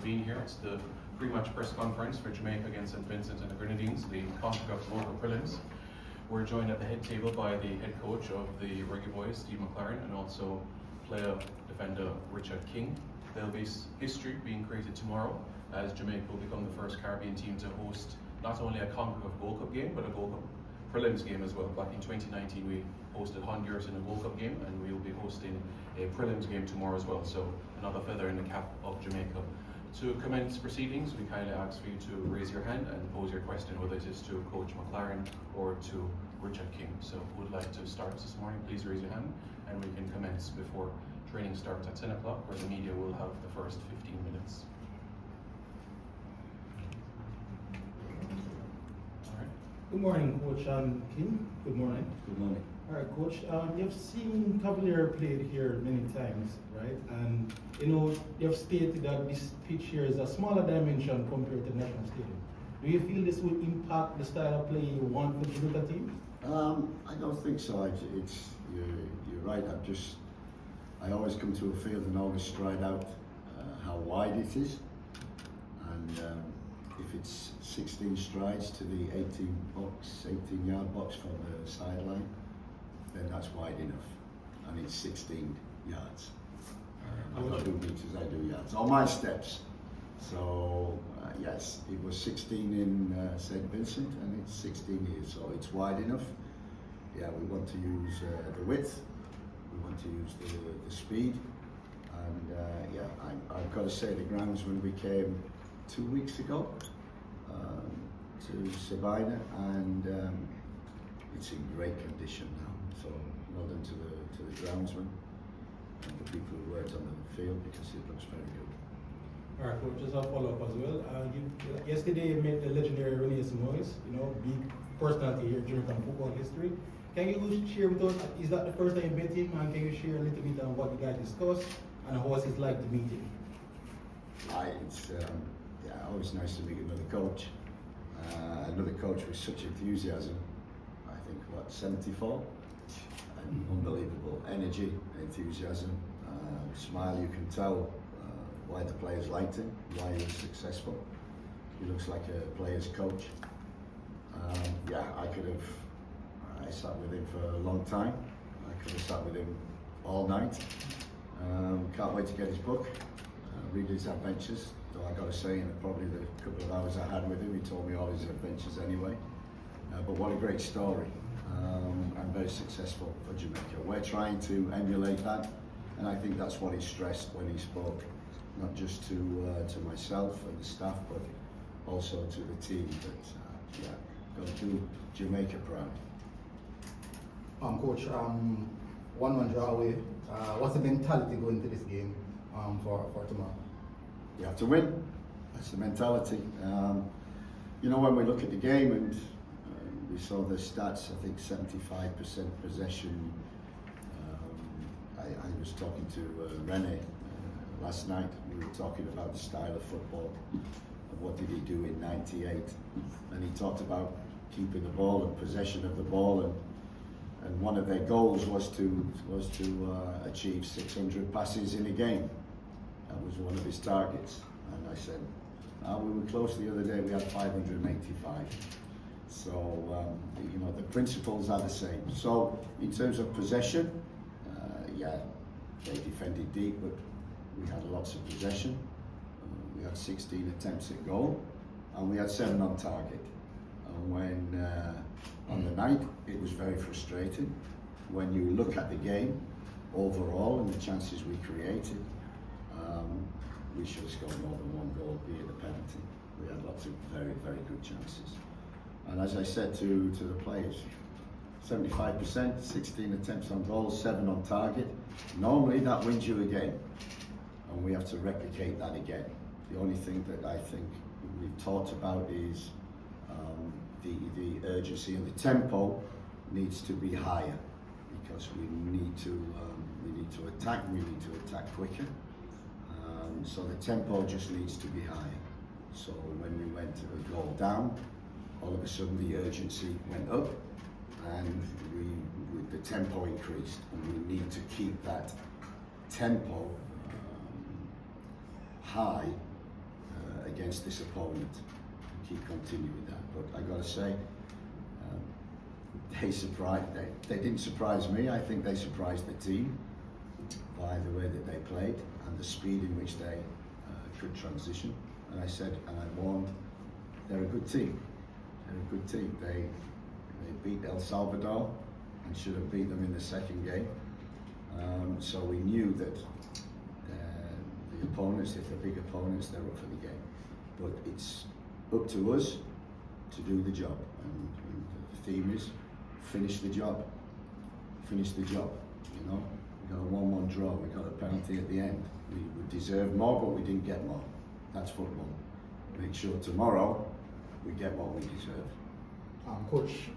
being here. It's the pre-match press conference for Jamaica against St. Vincent and the Grenadines, the CONCACAF local prelims. We're joined at the head table by the head coach of the Reggae Boys, Steve McLaren, and also player defender Richard King. There'll be history being created tomorrow as Jamaica will become the first Caribbean team to host not only a CONCACAF Gold Cup game, but a Gold Cup prelims game as well. Back in 2019, we hosted Honduras in a Gold Cup game, and we will be hosting a prelims game tomorrow as well. So another feather in the cap of Jamaica. To commence proceedings, we kindly ask for you to raise your hand and pose your question, whether it is to Coach McLaren or to Richard King. So who would like to start this morning? Please raise your hand, and we can commence before training starts at 10 o'clock, where the media will have the first 15 minutes. Good morning, Coach King. Good morning. Good morning. All right, Coach. You've seen Cavalier played here many times, right? And you've stated that this pitch here is a smaller dimension compared to the National Stadium. Do you feel this will impact the style of play you want for the Jamaica team? I don't think so. You're right. I always come to a field and always stride out how wide it is, and if it's 16 strides to the 18-yard box from the sideline, then that's wide enough, and it's 16 yards. I don't do meters, I do yards. All my steps. So yes, it was 16 in St. Vincent, and it's 16 here, so it's wide enough. Yeah, we want to use the width, we want to use the speed, and I've got to say the groundsman, we came 2 weeks ago to Sabina, and it's in great condition now. So well done to the groundsman and the people who worked on the field, because it looks very good. All right, Coach, just a follow-up as well. Yesterday you met the legendary Renee Simoes, big personality here in Jamaican football history. Can you share with us, is that the first time you met him, and can you share a little bit on what you guys discussed and how was it like to meet him? It's always nice to meet another coach. Another coach with such enthusiasm. I think 74, and unbelievable energy, enthusiasm, smile. You can tell why the players liked him, why he was successful. He looks like a player's coach. I sat with him for a long time. I could have sat with him all night. Can't wait to get his book, read his adventures. Though I got to say, in probably the couple of hours I had with him, he told me all his adventures anyway. But what a great story, and very successful for Jamaica. We're trying to emulate that, and I think that's what he stressed when he spoke, not just to myself and the staff, but also to the team. That got to do Jamaica proud. Coach, 1-1 draw away. What's the mentality going into this game for tomorrow? You have to win. That's the mentality. When we look at the game and we saw the stats, I think 75% possession. I was talking to Rene last night. We were talking about the style of football, and what did he do in '98, and he talked about keeping the ball and possession of the ball, and one of their goals was to achieve 600 passes in a game. That was one of his targets, and I said, we were close the other day, we had 585. So, the principles are the same. So, in terms of possession, they defended deep, but we had lots of possession. We had 16 attempts at goal, and we had 7 on target. And when, on the night, it was very frustrating. When you look at the game overall and the chances we created, we should have scored more than 1 goal, be it a penalty. We had lots of very, very good chances. And as I said to the players, 75%, 16 attempts on goal, 7 on target. Normally that wins you a game, and we have to replicate that again. The only thing that I think we've talked about is the urgency, and the tempo needs to be higher, because we need to attack. We need to attack quicker. So the tempo just needs to be higher. So when we went to the goal down, all of a sudden the urgency went up, and the tempo increased, and we need to keep that tempo high against this opponent. Keep continuing with that. But I got to say, they didn't surprise me. I think they surprised the team by the way that they played and the speed in which they could transition. And I said, and I warned, they're a good team. They're a good team. They beat El Salvador and should have beat them in the second game. So we knew that the opponents, if they're big opponents, they're up for the game. But it's up to us to do the job. And the theme is finish the job. Finish the job. You know, we got a 1-1 draw. We got a penalty at the end. We deserved more, but we didn't get more. That's football. Make sure tomorrow we get what we deserve. Coach,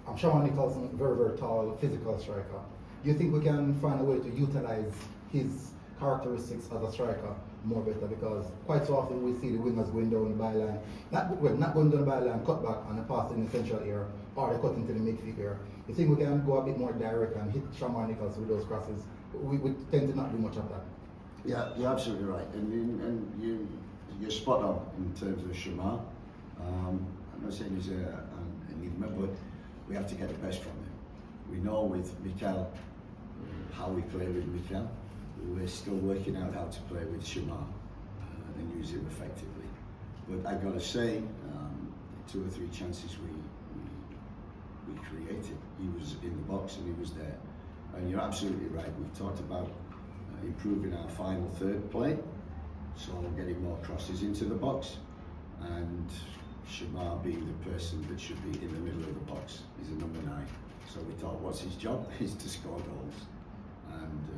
I'm Shaman Nicholson, very, very tall, physical striker. Do you think we can find a way to utilize his characteristics as a striker more better? Because quite so often we see the wingers going down the byline, not going down the byline, cut back and a pass in the central area, or they cut into the midfield area. You think we can go a bit more direct and hit Shaman Nicholson with those crosses? We tend to not do much of that. Yeah, you're absolutely right, and you're spot on in terms of Shamar. I'm not saying he's an enigma, but we have to get the best from him. We know with Mikel how we play with Mikel. We're still working out how to play with Shamar and use him effectively. But I got to say, 2 or 3 chances we created. He was in the box and he was there. And you're absolutely right. We've talked about improving our final third play, so getting more crosses into the box, and Shamar being the person that should be in the middle of the box. He's a number 9. So we thought, what's his job? Is to score goals and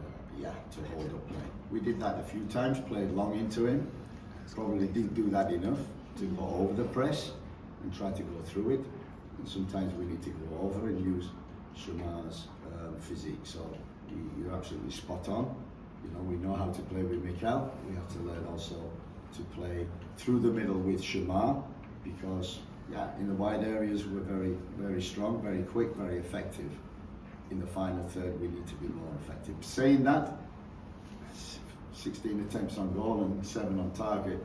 to hold up play. We did that a few times, played long into him. Probably didn't do that enough to go over the press and try to go through it. And sometimes we need to go over and use Shamar's physique. So you're absolutely spot on. You know, we know how to play with Mikel. We have to learn also to play through the middle with Shamar, because in the wide areas we're very, very strong, very quick, very effective. In the final third we need to be more effective. Saying that, 16 attempts on goal and 7 on target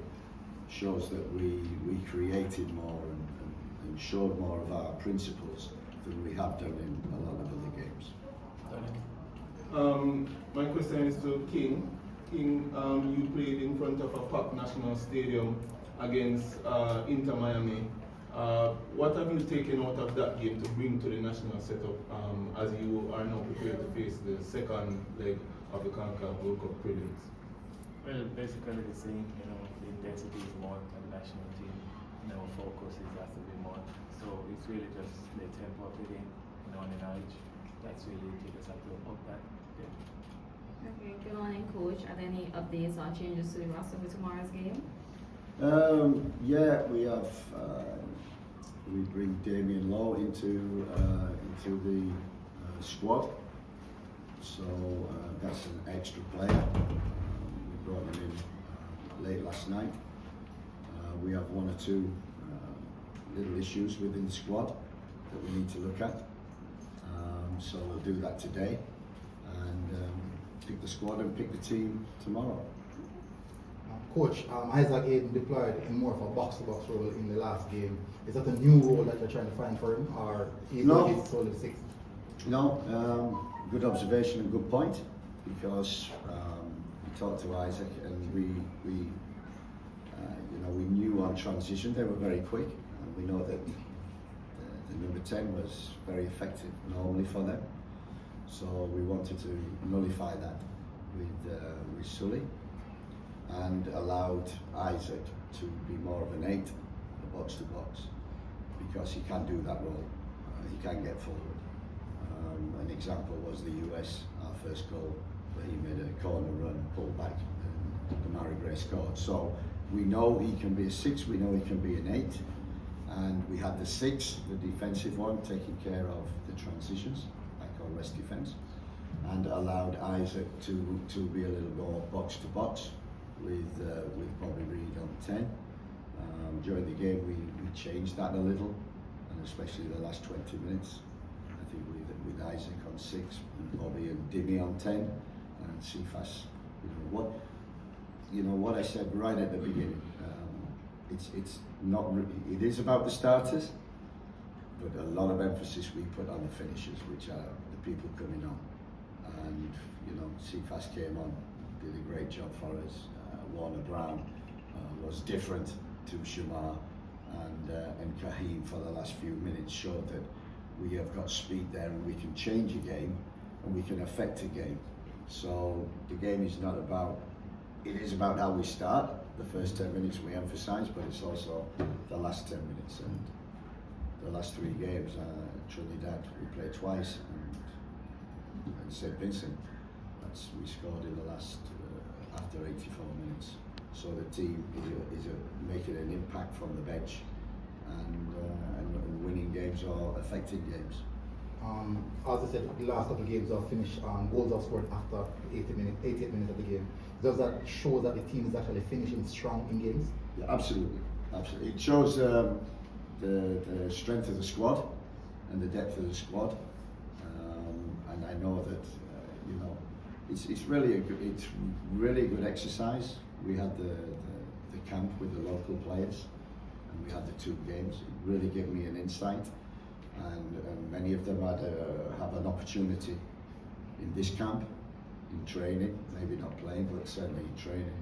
shows that we created more and showed more of our principles than we have done in a lot of other games. My question is to King. King, you played in front of a packed national stadium against Inter Miami. What have you taken out of that game to bring to the national setup as you are now prepared to face the second leg of the CONCACAF World Cup prelims? Well, basically the same. You know, the intensity is more on the national team. You know, focus has to be more. So it's really just the tempo of the game, you know, and the knowledge. That's really take us up that. Yeah. Okay, good morning, Coach. Are there any updates or changes to the roster for tomorrow's game? We have. We bring Damien Lowe into the squad, so that's an extra player. We brought him in late last night. We have 1 or 2 little issues within the squad that we need to look at. So we'll do that today and pick the squad and pick the team tomorrow. Coach, Isaac Aiden deployed in more of a box-to-box role in the last game. Is that a new role that you're trying to find for him, or is he solely 6? No, good observation and good point, because we talked to Isaac and we knew on transition they were very quick, and we know that the number 10 was very effective normally for them. So we wanted to nullify that with Sully, and allowed Isaac to be more of an 8, a box to box, because he can do that role. He can get forward. An example was the US, our first goal, where he made a corner run, pulled back, and the Mary Gray scored. So we know he can be a 6, we know he can be an 8, and we had the 6, the defensive one, taking care of the transitions, like our rest defense, and allowed Isaac to be a little more box to box with Bobby Reed on 10. During the game we changed that a little, and especially the last 20 minutes. I think with Isaac on 6 and Bobby and Dimmy on 10 and Cephas. you know, what I said right at the beginning. It's not. It is about the starters, but a lot of emphasis we put on the finishers, which are the people coming on. And you know, CFAS came on, did a great job for us. Warner Brown was different to Shamar and Kahim for the last few minutes, showed that we have got speed there and we can change a game and we can affect a game. So the game is not about, it is about how we start. The first 10 minutes we emphasise, but it's also the last 10 minutes. And the last 3 games, Trinidad we played twice, and St. Vincent, we scored in the last, after 84 minutes. So the team is making an impact from the bench and winning games or affecting games. As I said, the last couple of games are finished, goals are scored after 88 minutes of the game. Does that show that the team is actually finishing strong in games? Yeah, absolutely, absolutely. It shows the strength of the squad and the depth of the squad. And I know that you know it's really a good exercise. We had the camp with the local players, and we had the 2 games. It really gave me an insight, and many of them have an opportunity in this camp, in training, maybe not playing, but certainly in training,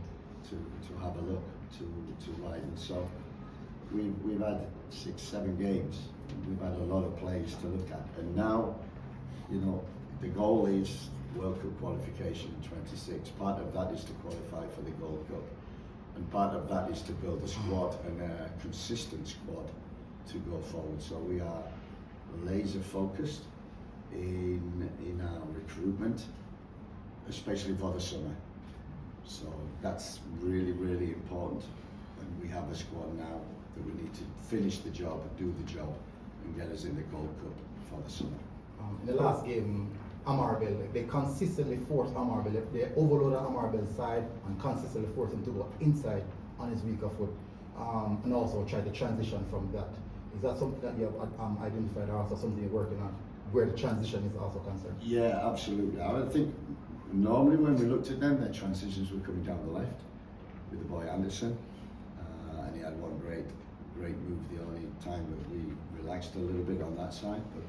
to have a look, to widen. So we've had 6-7 games. We've had a lot of players to look at, and now, you know, the goal is World Cup qualification in 26. Part of that is to qualify for the Gold Cup, and part of that is to build a squad and a consistent squad to go forward. So we are laser focused in our recruitment, especially for the summer. So that's really, really important. And we have a squad now that we need to finish the job, do the job, and get us in the Gold Cup for the summer. In the last game, Amarbel, they consistently force Amarbel. They overload Amarbel's side and consistently force him to go inside on his weaker foot, and also try to transition from that. Is that something that you have identified, or also something you're working on, where the transition is also concerned? Yeah, absolutely. I think normally when we looked at them, their transitions were coming down the left with the boy Anderson, and he had one great move. The only time that we relaxed a little bit on that side, but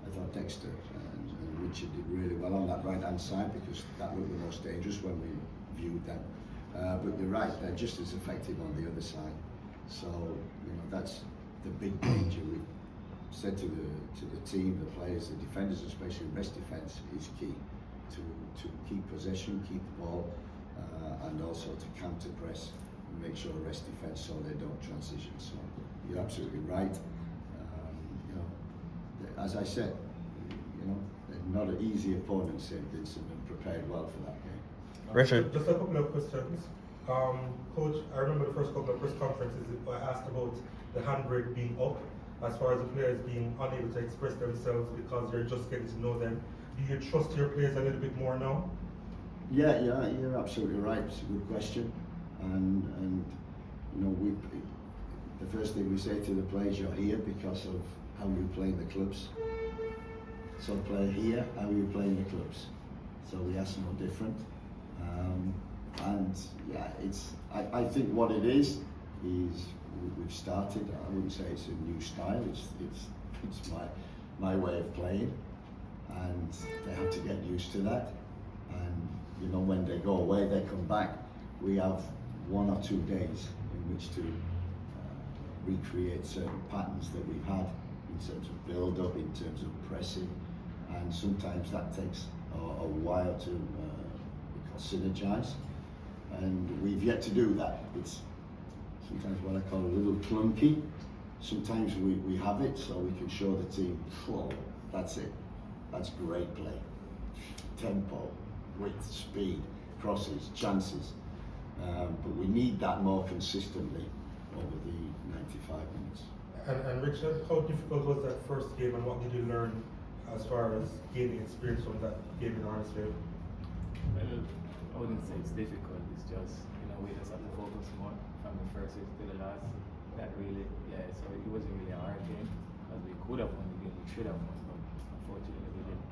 I thought Dexter and Richard did really well on that right-hand side, because that looked the most dangerous when we viewed them. But you're right, they're just as effective on the other side. So you know, that's the big danger. We said to the team, the players, the defenders, especially rest defence is key to keep possession, keep the ball, and also to counter press and make sure rest defence so they don't transition. So you're absolutely right. You know, as I said, you know, they're not an easy opponent, St. Vincent, and prepared well for that game. Richard. Just a couple of questions. Coach, I remember the first couple of press conferences I asked about the handbrake being up, as far as the players being unable to express themselves because you're just getting to know them. Do you trust your players a little bit more now? Yeah, you're absolutely right. It's a good question, and you know, the first thing we say to the players, you're here because of how you play in the clubs. So play here, how you play in the clubs. So we ask no different. And yeah, I think what it is we've started. I wouldn't say it's a new style. It's my way of playing, and they have to get used to that. And you know, when they go away, they come back. We have 1 or 2 days in which to recreate certain patterns that we've had in terms of build-up, in terms of pressing, and sometimes that takes a while to synergize. And we've yet to do that. It's sometimes what I call a little clunky. Sometimes we have it so we can show the team, oh, that's it. That's great play. Tempo, width, speed, crosses, chances. But we need that more consistently over the 95 minutes. And Richard, how difficult was that first game, and what did you learn as far as gaining experience from that game in Arnesville? Well, I wouldn't say it's difficult. It's just, you know, we just have to focus more from the first to the last. That really, yeah. So it wasn't really a hard game, because we could have won the game, we should have won, but unfortunately we didn't.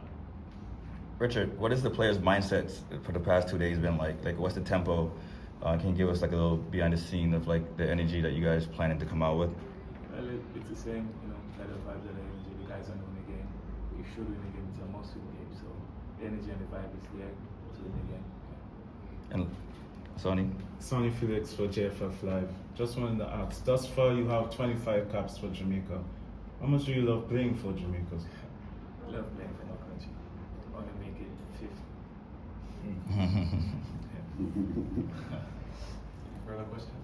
Richard, what is the players' mindset for the past 2 days been like? Like, what's the tempo Can you give us like a little behind the scene of like the energy that you guys planning to come out with? Well, it's the same, you know, kind of vibe, that energy. The guys are winning the game. We should win the game. It's a must-win game. So the energy and the vibe is there to win the game. And Sonny? Sonny Felix for JFF Live. Just wanted to ask, thus far you have 25 caps for Jamaica. How much do you love playing for Jamaica? I love playing for my country. I want to make it fifth. Further questions?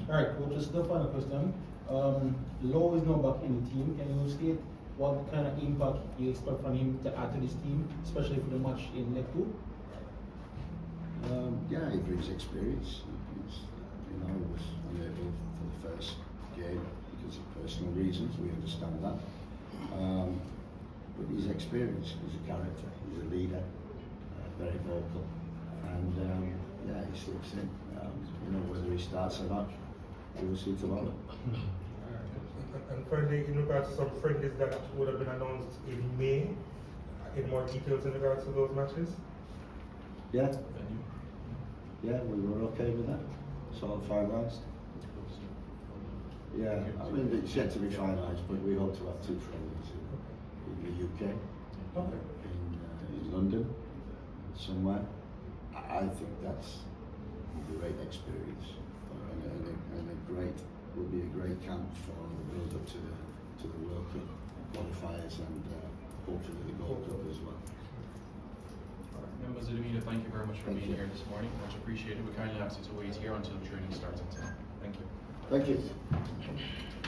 All right, coach, just the final question. Lowe is now back in the team. Can you state what kind of impact you expect from him to add to this team, especially for the match in leg 2? Yeah, he brings experience. He was unable for the first game because of personal reasons. We understand that. But he's experienced. He's a character. He's a leader. Very vocal. And yeah, he slips in. Whether he starts or not, we will see tomorrow. And finally, in regards to some friendlies that would have been announced in May, in more details in regards to those matches? Yeah. Yeah, we were okay with that. It's all finalised. Yeah, I mean, it's yet to be finalised, but we hope to have 2 friendlies in the UK, in London, somewhere. I think that's a great experience and will be a great camp for the build-up to the World Cup qualifiers and hopefully the Gold Cup as well. Members of the media, thank you very much for Thank being you. here this morning. Much appreciated. We kindly ask you to wait here until the training starts at 10. Thank you. Thank you.